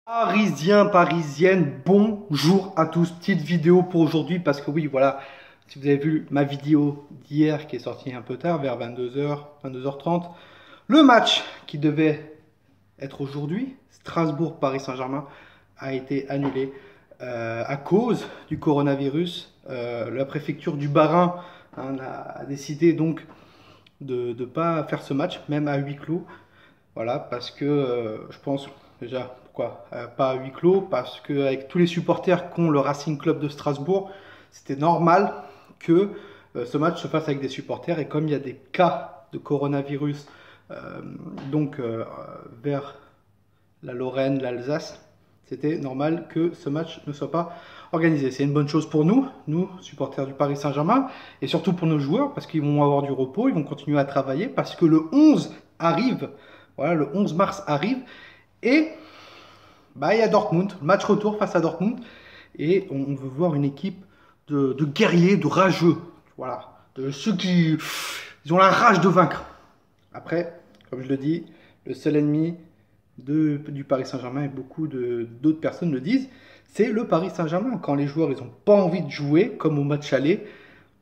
Parisiens, parisiennes, bonjour à tous. Petite vidéo pour aujourd'hui parce que oui, voilà, si vous avez vu ma vidéo d'hier qui est sortie un peu tard, vers 22h, 22h30, le match qui devait être aujourd'hui, Strasbourg-Paris Saint-Germain, a été annulé à cause du coronavirus. La préfecture du Bas-Rhin a décidé donc de ne pas faire ce match, même à huis clos. Voilà, parce que je pense déjà, pourquoi pas à huis clos? Parce qu'avec tous les supporters qu'ont le Racing Club de Strasbourg, c'était normal que ce match se fasse avec des supporters. Et comme il y a des cas de coronavirus donc vers la Lorraine, l'Alsace, c'était normal que ce match ne soit pas organisé. C'est une bonne chose pour nous, supporters du Paris Saint-Germain, et surtout pour nos joueurs, parce qu'ils vont avoir du repos, ils vont continuer à travailler, parce que le 11 arrive, voilà, le 11 mars arrive, et bah, il y a Dortmund, match retour face à Dortmund, et on veut voir une équipe de guerriers, de rageux, voilà, de ceux qui ils ont la rage de vaincre. Après, comme je le dis, le seul ennemi du Paris Saint-Germain, et beaucoup d'autres personnes le disent, c'est le Paris Saint-Germain. Quand les joueurs ils n'ont pas envie de jouer, comme au match aller,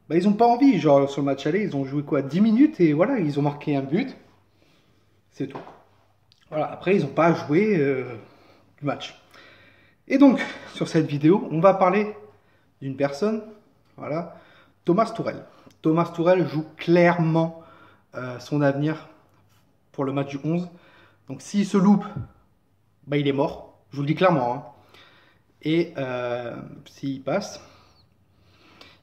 bah, ils n'ont pas envie. Genre sur le match aller, ils ont joué quoi, 10 minutes et voilà, ils ont marqué un but. C'est tout. Voilà, après ils n'ont pas joué du match. Et donc, sur cette vidéo, on va parler d'une personne, voilà, Thomas Tuchel. Thomas Tuchel joue clairement son avenir pour le match du 11. Donc s'il se loupe, bah, il est mort. Je vous le dis clairement. Hein. Et s'il passe,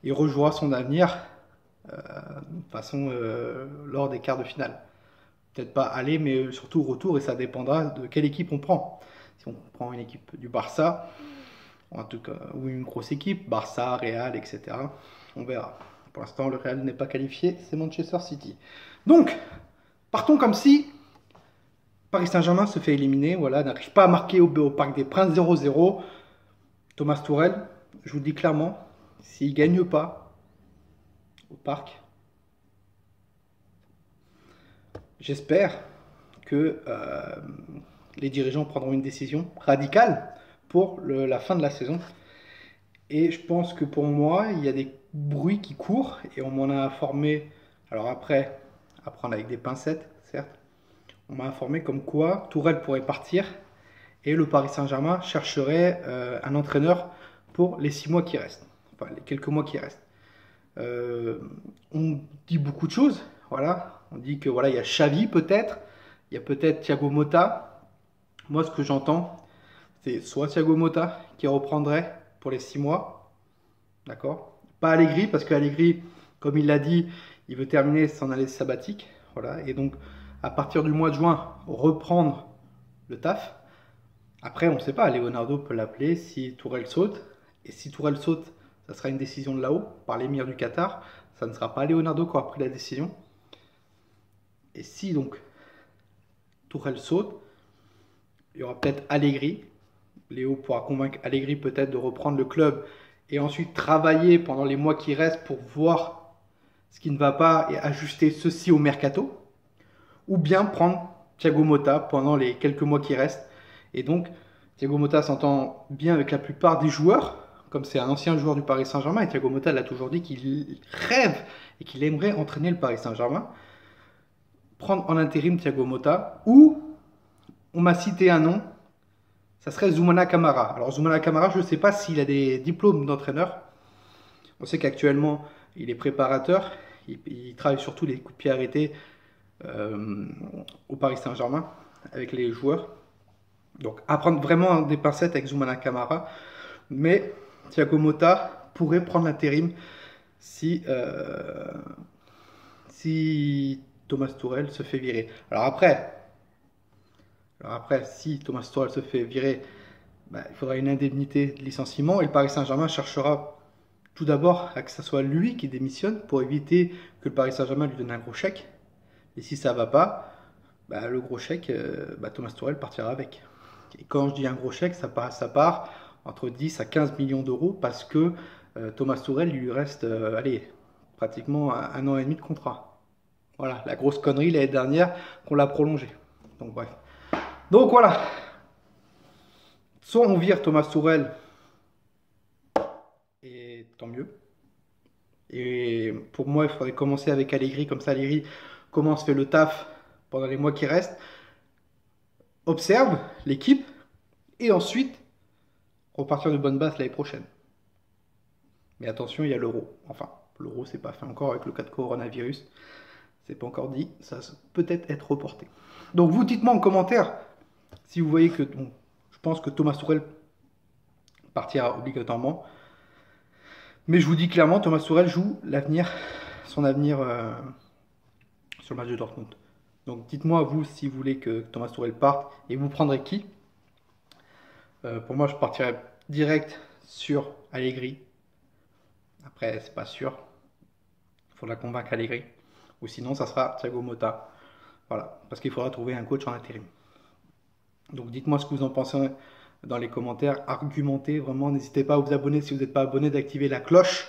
il rejouera son avenir de façon lors des quarts de finale. Peut-être pas aller, mais surtout retour, et ça dépendra de quelle équipe on prend. Si on prend une équipe du Barça, en tout cas, ou une grosse équipe, Barça, Real, etc., on verra. Pour l'instant, le Real n'est pas qualifié, c'est Manchester City. Donc, partons comme si Paris Saint-Germain se fait éliminer, voilà, n'arrive pas à marquer au Parc des Princes 0-0. Thomas Tuchel, je vous le dis clairement, s'il ne gagne pas au Parc, j'espère que les dirigeants prendront une décision radicale pour la fin de la saison. Et je pense que pour moi, il y a des bruits qui courent et on m'en a informé. Alors après, à prendre avec des pincettes, certes. On m'a informé comme quoi Tourelle pourrait partir et le Paris Saint-Germain chercherait un entraîneur pour les 6 mois qui restent. Enfin, les quelques mois qui restent. On dit beaucoup de choses. Voilà. On dit que voilà, il y a Xavi peut-être. Il y a peut-être Thiago Motta. Moi, ce que j'entends, c'est soit Thiago Motta qui reprendrait pour les 6 mois. D'accord. Pas Allegri, parce qu'Allegri, comme il l'a dit, il veut terminer son année sabbatique. Voilà. Et donc, à partir du mois de juin, reprendre le taf. Après, on ne sait pas, Leonardo peut l'appeler si Tourelle saute. Et si Tourelle saute, ça sera une décision de là-haut, par l'émir du Qatar. Ça ne sera pas Leonardo qui aura pris la décision. Et si donc Tourelle saute, il y aura peut-être Allegri. Léo pourra convaincre Allegri peut-être de reprendre le club et ensuite travailler pendant les mois qui restent pour voir ce qui ne va pas et ajuster ceci au mercato. Ou bien prendre Thiago Motta pendant les quelques mois qui restent. Et donc, Thiago Motta s'entend bien avec la plupart des joueurs, comme c'est un ancien joueur du Paris Saint-Germain, et Thiago Motta l'a toujours dit qu'il rêve et qu'il aimerait entraîner le Paris Saint-Germain. Prendre en intérim Thiago Motta, ou on m'a cité un nom, ça serait Zoumana Camara. Alors Zoumana Camara, je ne sais pas s'il a des diplômes d'entraîneur. On sait qu'actuellement, il est préparateur, il travaille surtout les coups de pied arrêtés au Paris Saint-Germain avec les joueurs. Donc à prendre vraiment des pincettes avec Zoumana Camara, mais Thiago Motta pourrait prendre l'intérim si Thomas Tuchel se fait virer. Alors après, si Thomas Tuchel se fait virer, bah, il faudra une indemnité de licenciement et le Paris Saint-Germain cherchera tout d'abord à que ce soit lui qui démissionne pour éviter que le Paris Saint-Germain lui donne un gros chèque. Et si ça ne va pas, bah, le gros chèque, Thomas Tuchel partira avec. Et quand je dis un gros chèque, ça part entre 10 à 15 millions d'euros parce que Thomas Tuchel, il lui reste allez, pratiquement un an et demi de contrat. Voilà, la grosse connerie l'année dernière qu'on l'a prolongé. Donc bref. Donc voilà. soit on vire Thomas Tuchel, et tant mieux. Et pour moi, il faudrait commencer avec Allegri, comme ça Allegri commence, fait le taf pendant les mois qui restent, observe l'équipe, et ensuite repartir de bonne base l'année prochaine. Mais attention, il y a l'euro. Enfin, l'euro, c'est pas fait encore avec le cas de coronavirus. C'est pas encore dit, ça peut être reporté. Donc vous, dites-moi en commentaire si vous voyez que, bon, je pense que Thomas Tuchel partira obligatoirement. Mais je vous dis clairement, Thomas Tuchel joue son avenir sur le match de Dortmund. Donc dites-moi vous si vous voulez que Thomas Tuchel parte et vous prendrez qui. Pour moi, je partirais direct sur Allegri. Après, c'est pas sûr. Il faudra convaincre Allegri. Ou sinon, ça sera Thiago Motta. Voilà, parce qu'il faudra trouver un coach en intérim. Donc dites-moi ce que vous en pensez dans les commentaires. Argumentez vraiment. N'hésitez pas à vous abonner si vous n'êtes pas abonné, d'activer la cloche.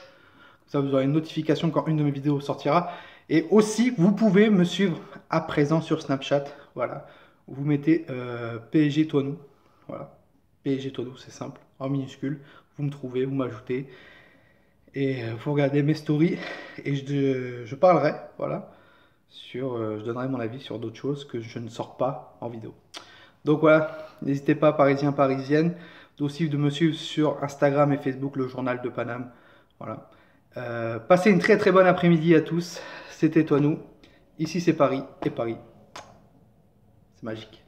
Comme ça, vous aurez une notification quand une de mes vidéos sortira. Et aussi, vous pouvez me suivre à présent sur Snapchat. Voilà, vous mettez PSG Toinou. Voilà, PSG Toinou, c'est simple, en minuscule. Vous me trouvez, vous m'ajoutez. Et vous regardez mes stories et je parlerai, voilà, je donnerai mon avis sur d'autres choses que je ne sors pas en vidéo. Donc voilà, n'hésitez pas, Parisiens, Parisiennes, aussi de me suivre sur Instagram et Facebook, le journal de Paname. Voilà. Passez une très très bonne après-midi à tous. C'était Toinou. Ici c'est Paris et Paris, c'est magique.